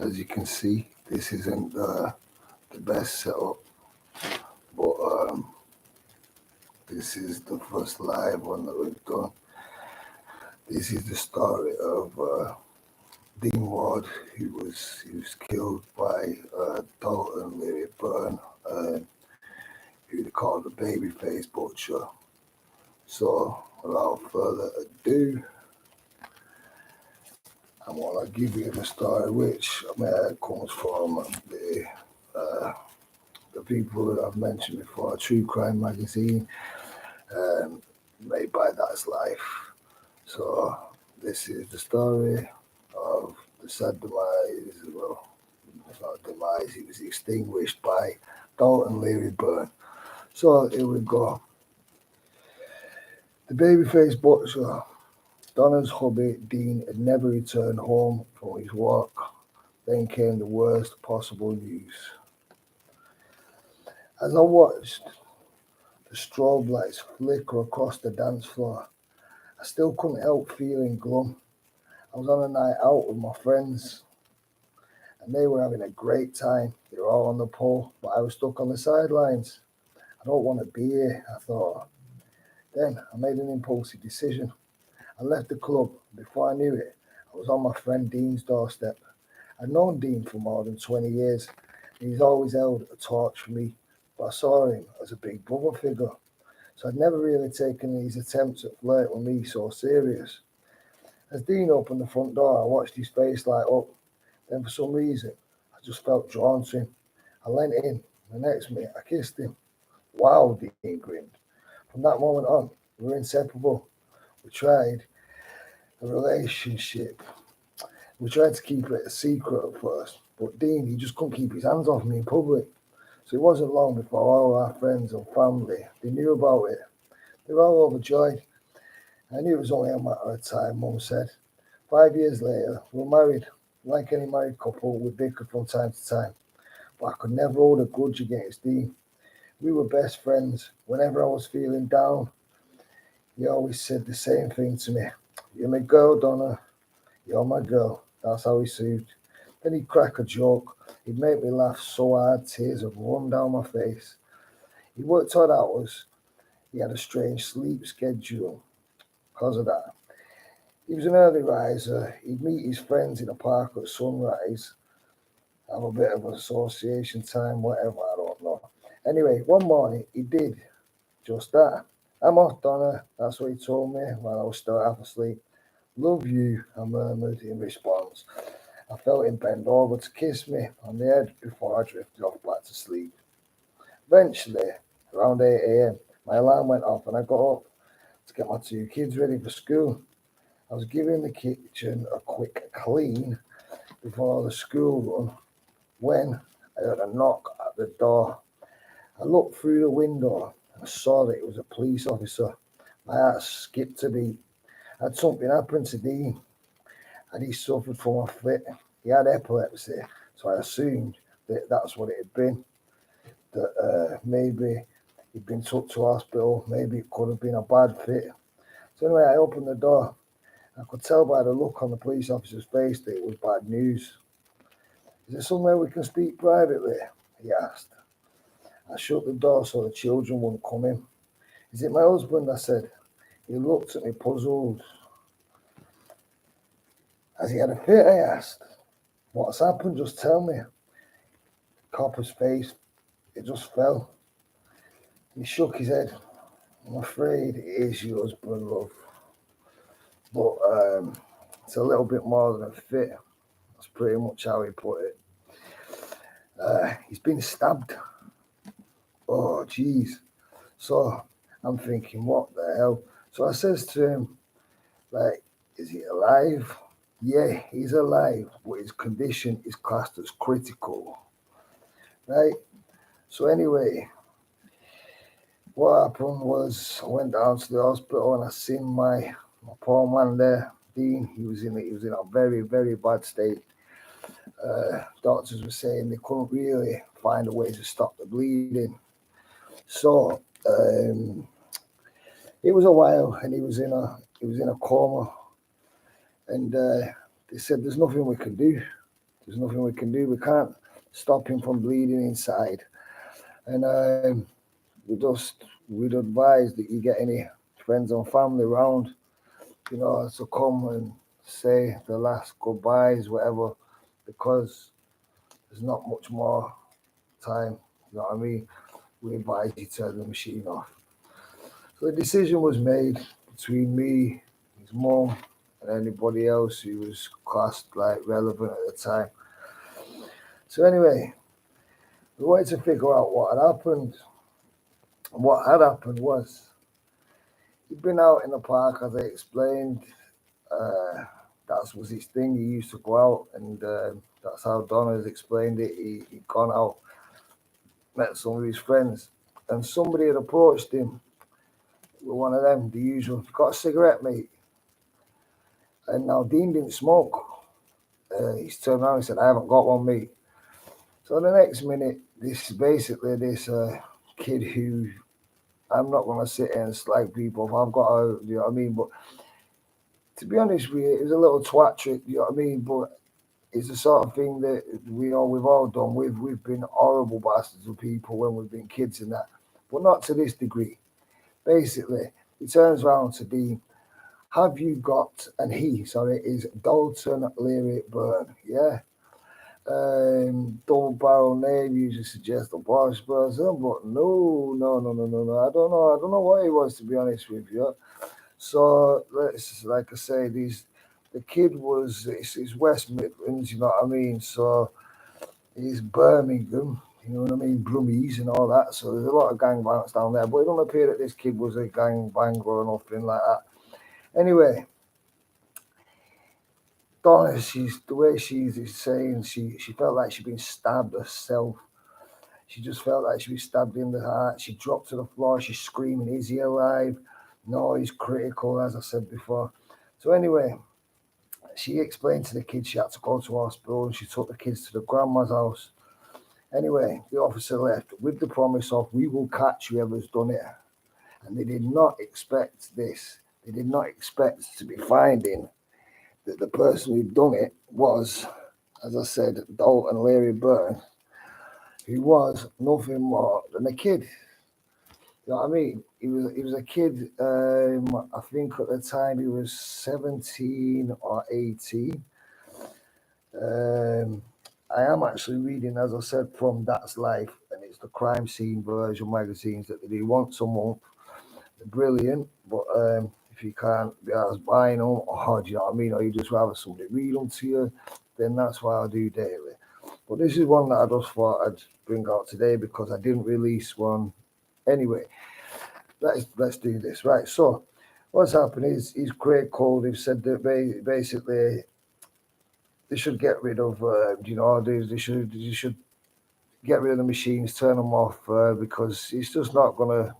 as you can see, this isn't the best setup, but this is the first live one that we've done. This is the story of Donna Ward, who was killed by Dalton lyne-byrne, who they called the babyface butcher. So without further ado, I want to give you the story, which comes from the people that I've mentioned before, a true crime magazine made by That's Life. So this is the story of the sad demise. Well, it's not demise, it was extinguished by Dalton lyne-byrne. So here we go. The babyface butcher. Donna's hubby, Dean, had never returned home from his walk. Then came the worst possible news. As I watched the strobe lights flicker across the dance floor, I still couldn't help feeling glum. I was on a night out with my friends, and they were having a great time. They were all on the pole, but I was stuck on the sidelines. I don't want to be here, I thought. Then I made an impulsive decision. I left the club. Before I knew it, I was on my friend Dean's doorstep. I'd known Dean for more than 20 years, and he's always held a torch for me, but I saw him as a big brother figure, so I'd never really taken his attempts at flirting with me so serious. As Dean opened the front door, I watched his face light up. Then for some reason, I just felt drawn to him. I leant in. The next minute, I kissed him. Wow, Dean grinned. From that moment on, we were inseparable. We tried a relationship. We tried to keep it a secret at first, but Dean, he just couldn't keep his hands off me in public. So it wasn't long before all our friends and family, they knew about it. They were all overjoyed. I knew it was only a matter of time, Mum said. 5 years later, we were married. Like any married couple, we bickered from time to time, but I could never hold a grudge against Dean. We were best friends. Whenever I was feeling down, he always said the same thing to me. You're my girl, Donna. You're my girl. That's how he soothed. Then he'd crack a joke. He'd make me laugh so hard tears would run down my face. He worked odd hours. He had a strange sleep schedule because of that. He was an early riser. He'd meet his friends in a park at sunrise, have a bit of association time, whatever, I don't know. Anyway, one morning he did just that. I'm off, Donna. That's what he told me while I was still half asleep. Love you, I murmured in response. I felt him bend over to kiss me on the head before I drifted off back to sleep. Eventually, around 8 a.m., my alarm went off and I got up to get my 2 kids ready for school. I was giving the kitchen a quick clean before the school run when I heard a knock at the door. I looked through the window and I saw that it was a police officer. My heart skipped a beat. Had something happened to Dean, and he suffered from a fit. He had epilepsy, so I assumed that that's what it had been. That maybe he'd been took to hospital, maybe it could have been a bad fit. So anyway, I opened the door. I could tell by the look on the police officer's face that it was bad news. Is there somewhere we can speak privately? He asked. I shut the door so the children wouldn't come in. Is it my husband? I said. He looked at me puzzled. Has he had a fit? I asked. What's happened? Just tell me. Copper's face, it just fell. He shook his head. I'm afraid it is your husband, love. But it's a little bit more than a fit. That's pretty much how he put it. He's been stabbed. Oh, geez. So I'm thinking, what the hell? So I says to him, like, is he alive? Yeah, he's alive, but his condition is classed as critical. Right? So anyway, what happened was I went down to the hospital and I seen my poor man there, Dean. He was in a very, very bad state. Doctors were saying they couldn't really find a way to stop the bleeding. So it was a while, and he was in a coma, and they said there's nothing we can do. There's nothing we can do. We can't stop him from bleeding inside. And we'd advise that you get any friends and family around, to come and say the last goodbyes, whatever, because there's not much more time. You know what I mean? We advise you to turn the machine off. So the decision was made between me, his mum, and anybody else who was classed like relevant at the time. So anyway, we wanted to figure out what had happened. And what had happened was he'd been out in the park, as I explained. That was his thing. He used to go out, and that's how Donna has explained it. He'd gone out, met some of his friends, and somebody had approached him with one of them, the usual, "Got a cigarette, mate?" And now Dean didn't smoke. He's turned around and said, "I haven't got one, mate." So the next minute, this kid who, I'm not going to sit here and slag people if I've got a, you know what I mean? But to be honest with you, it was a little twat trick, you know what I mean? But it's the sort of thing that we've all done. We've been horrible bastards with people when we've been kids and that, but not to this degree. Basically, he turns around to Dean. "Have you got," and he, sorry, is Dalton Lyne-Byrne, yeah? Double barrel name usually suggests a posh person, but no. I don't know what he was, to be honest with you. So like I say, the kid it's West Midlands, you know what I mean? So he's Birmingham, you know what I mean, Brummies and all that. So there's a lot of gangbangs down there, but it don't appear that this kid was a gangbanger or nothing like that. Anyway, Donna, the way she's saying, she felt like she'd been stabbed herself. She just felt like she'd been stabbed in the heart. She dropped to the floor. She's screaming, "Is he alive?" No, he's critical, as I said before. So anyway, she explained to the kids she had to go to hospital, and she took the kids to the grandma's house. Anyway, the officer left with the promise of, "We will catch whoever's done it." And they did not expect this. They did not expect to be finding that the person who'd done it was, as I said, Dalton Lyne-Byrne, who was nothing more than a kid. You know what I mean? He was a kid. I think at the time he was 17 or 18. I am actually reading, as I said, from That's Life, and it's the crime scene version magazines that they do once a month. They're brilliant, but if you can't be asked buying them, or do you know what I mean, or you just rather somebody read them to you, then that's what I do daily. But this is one that I just thought I'd bring out today because I didn't release one. Anyway, let's do this. Right, so what's happened is Craig Cole, they've said that basically they should get rid of, they should get rid of the machines, turn them off, because it's just not gonna,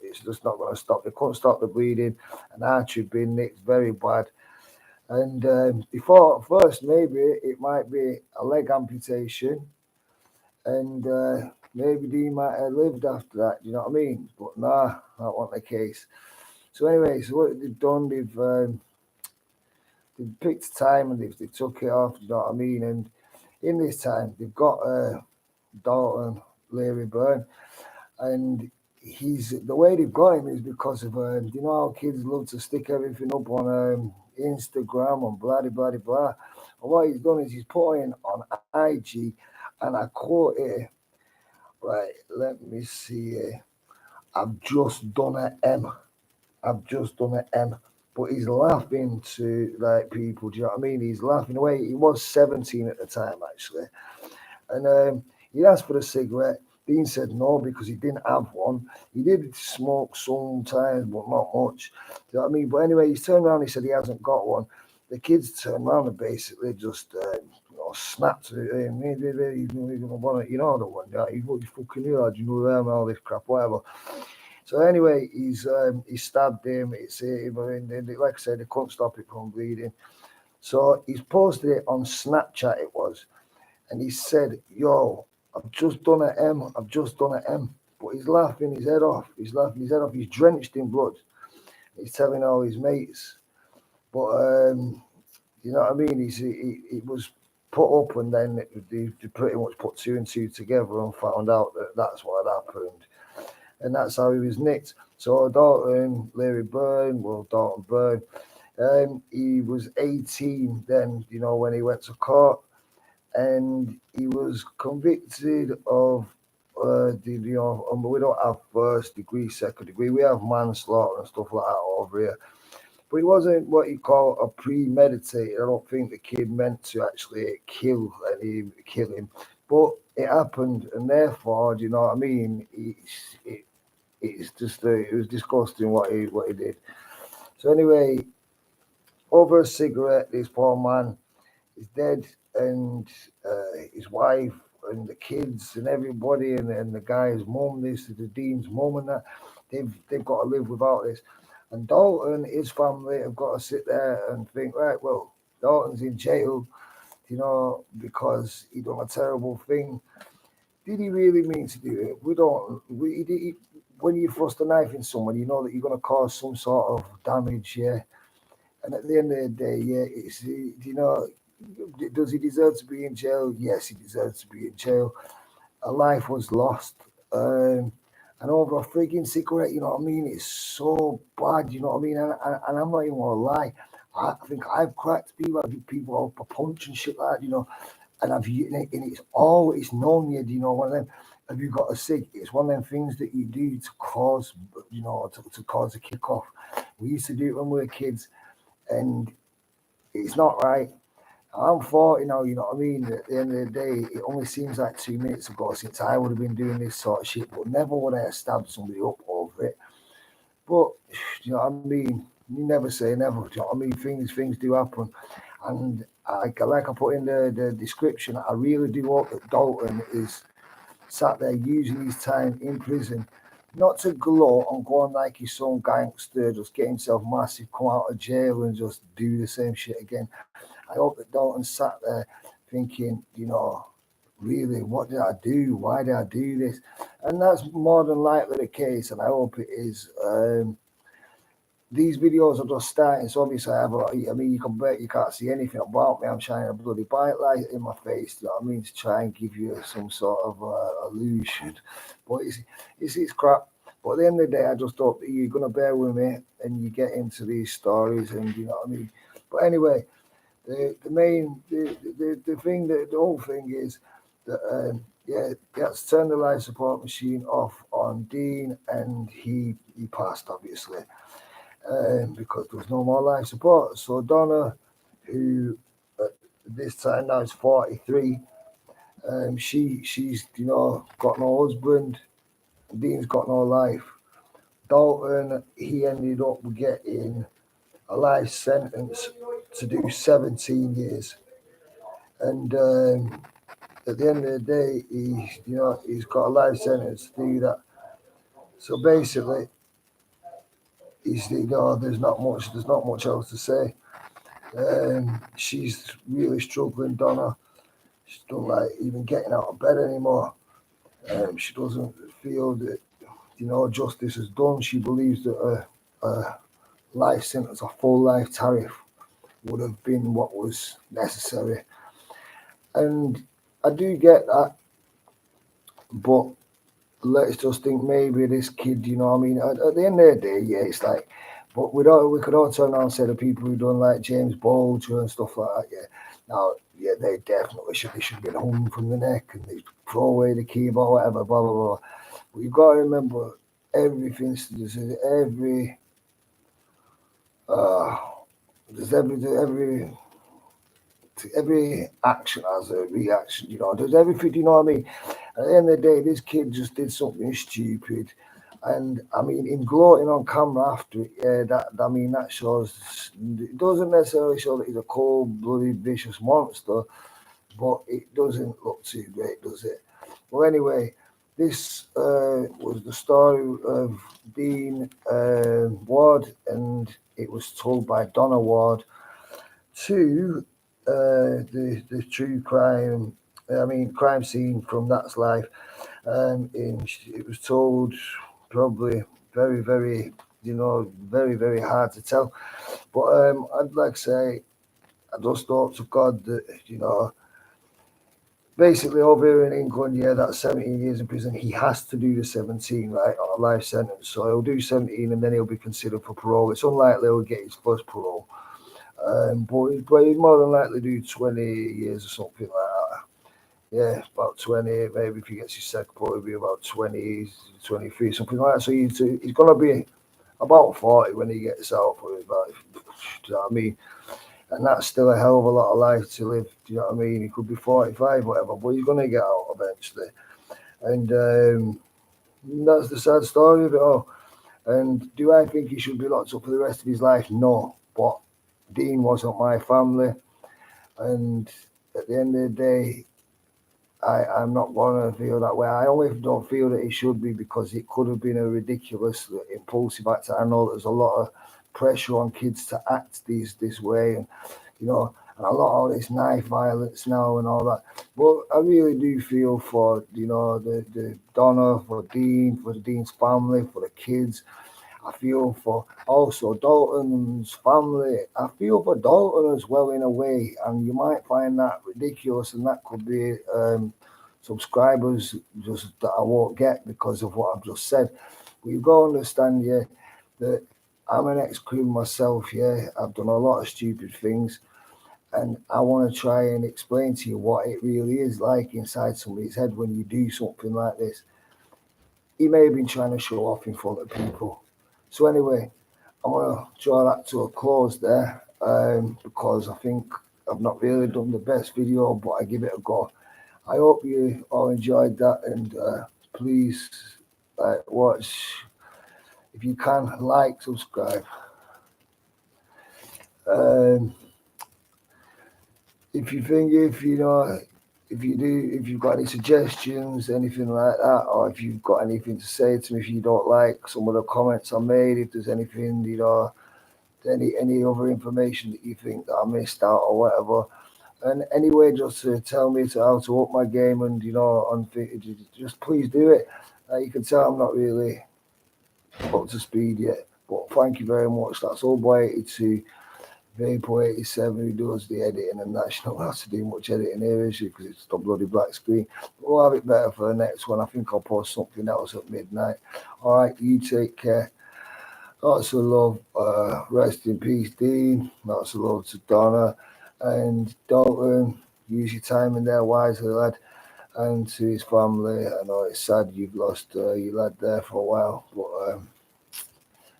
it's just not gonna stop. They couldn't stop the bleeding, and artery had been nicked very bad. And they thought at first maybe it might be a leg amputation, and maybe Dean might have lived after that. You know what I mean? But nah, that wasn't the case. So anyway, so what they've done, they've picked a time and they took it off. You know what I mean? And in this time, they've got Dalton Lyne-Byrne, and the way they've got him is because of how kids love to stick everything up on Instagram and blah blah blah. And what he's done is he's put in on IG, and I quote here. Right, let me see here. I've just done an M. But he's laughing to like people. Do you know what I mean? He's laughing away. He was 17 at the time actually, and he asked for a cigarette. Dean said no because he didn't have one. He did smoke sometimes, but not much. Do you know what I mean? But anyway, he's turned around. He said he hasn't got one. The kids turned around and basically just snapped at him. You know the one. Yeah, you fucking knew that. You know them and all this crap, whatever. So anyway, he stabbed him. Like I said, they couldn't stop it from bleeding. So he's posted it on Snapchat. It was. And he said, "Yo, I've just done an M. But he's laughing his head off. He's drenched in blood. He's telling all his mates. But, you know what I mean? It was put up, and then they pretty much put two and two together and found out that that's what had happened, and that's how he was nicked. So Dalton, Dalton Byrne, he was 18 then, when he went to court, and he was convicted of, we don't have first degree, second degree, we have manslaughter and stuff like that over here. But it wasn't what you call a premeditated. I don't think the kid meant to actually kill him, but it happened, and therefore, do you know what I mean? It's just it was disgusting what he did. So anyway, over a cigarette, this poor man is dead, and his wife and the kids and everybody and the guy's mum, the dean's mum, and that they've got to live without this. And Dalton, his family have got to sit there and think, right, well, Dalton's in jail, because he done a terrible thing. Did he really mean to do it? We don't. When you thrust a knife in someone, you know that you're going to cause some sort of damage, yeah. And at the end of the day, yeah, does he deserve to be in jail? Yes, he deserves to be in jail. A life was lost. And over a frigging cigarette, you know what I mean? It's so bad, you know what I mean? And I'm not even gonna lie. I think I've cracked people, I've given people up a punch and shit like that, and it's known, one of them. Have you got a cig? It's one of them things that you do to cause, to cause a kick off. We used to do it when we were kids, and it's not right. I'm 40 now, you know what I mean? At the end of the day, it only seems like 2 minutes ago since I would have been doing this sort of shit, but never would I have stabbed somebody up over it. But, you know what I mean? You never say never, do you know what I mean? Things do happen. And like I put in the description, I really do hope that Dalton is sat there using his time in prison, not to gloat on going like he's some gangster, just get himself massive, come out of jail and just do the same shit again. I hope that Dalton sat there thinking, really, what did I do? Why did I do this? And that's more than likely the case, and I hope it is. These videos are just starting, so obviously you can bet you can't see anything about me. I'm shining a bloody bright light in my face, you know what I mean, to try and give you some sort of illusion. But it's crap. But at the end of the day, I just hope that you're going to bear with me and you get into these stories, and you know what I mean. But anyway, the whole thing is that let's turn the life support machine off on Dean, and he passed, obviously, because there was no more life support. So Donna, who at this time now is 43, she's got no husband. Dean's got no life. Dalton, he ended up getting a life sentence to do 17 years, and at the end of the day, he's got a life sentence to do that. So basically, there's not much else to say. She's really struggling, Donna. She don't like even getting out of bed anymore. She doesn't feel that justice is done. She believes that a life sentence, a full life tariff, would have been what was necessary. And I do get that, but let's just think maybe this kid, you know what I mean? At the end of the day, yeah, it's like, but we could all turn around and say the people who done like James Bolger and stuff like that, yeah. Now, yeah, they definitely should have been hung from the neck and they throw away the keyboard, whatever, blah, blah, blah. But you've got to remember everything, there's every action has a reaction, there's everything, you know what I mean? At the end of the day, this kid just did something stupid. And I mean, in gloating on camera after it, that shows, it doesn't necessarily show that he's a cold-blooded, vicious monster, but it doesn't look too great, does it? Well, anyway, this was the story of Dean Ward, and it was told by Donna Ward to the true crime scene from That's Life. It was told probably very, very, very, very hard to tell. But I'd like to say, I just hope to God that, basically over here in England, yeah, that's 17 years in prison. He has to do the 17, right, on a life sentence. So he'll do 17 and then he'll be considered for parole. It's unlikely he'll get his first parole. But he'd more than likely do 20 years or something like that. Yeah, about 20, maybe if he gets his second parole, it'll be about 20, 23, something like that. So he's going to be about 40 when he gets out for his life. Do you know what I mean? And that's still a hell of a lot of life to live. Do you know what I mean? He could be 45, whatever, but he's going to get out eventually. And that's the sad story of it all. And do I think he should be locked up for the rest of his life? No. But Dean wasn't my family. And at the end of the day, I'm not going to feel that way. I only don't feel that it should be because it could have been a ridiculous, impulsive act. I know there's a lot of pressure on kids to act this way, and and a lot of this knife violence now and all that. But I really do feel for the Donna, for Dean, for the Dean's family, for the kids. I feel for also Dalton's family. I feel for Dalton as well in a way, and you might find that ridiculous, and that could be subscribers just that I won't get because of what I've just said. But you've got to understand, yeah, that I'm an ex-crew myself, yeah. I've done a lot of stupid things, and I want to try and explain to you what it really is like inside somebody's head when you do something like this. He may have been trying to show off in front of people. So anyway, I'm going to draw that to a close there because I think I've not really done the best video, but I give it a go. I hope you all enjoyed that, and please watch. If you can, like, subscribe. If you've got any suggestions, anything like that, or if you've got anything to say to me, if you don't like some of the comments I made, if there's anything, any other information that you think that I missed out or whatever, and anyway, just to tell me how to up my game, and just please do it. You can tell I'm not really up to speed yet, but thank you very much. That's all by 82. Vapor 87 who does the editing, and that's not have to do much editing here, is she? Because it's the bloody black screen. But we'll have it better for the next one. I think I'll post something else at midnight. All right, you take care. Lots of love. Rest in peace, Dean. Lots of love to Donna and Dalton. Use your time in there wisely, lad. And to his family. I know it's sad you've lost your lad there for a while, but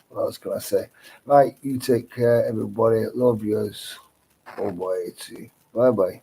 what else can I say? Right, you take care, everybody. Love yous. Oh boy, bye bye.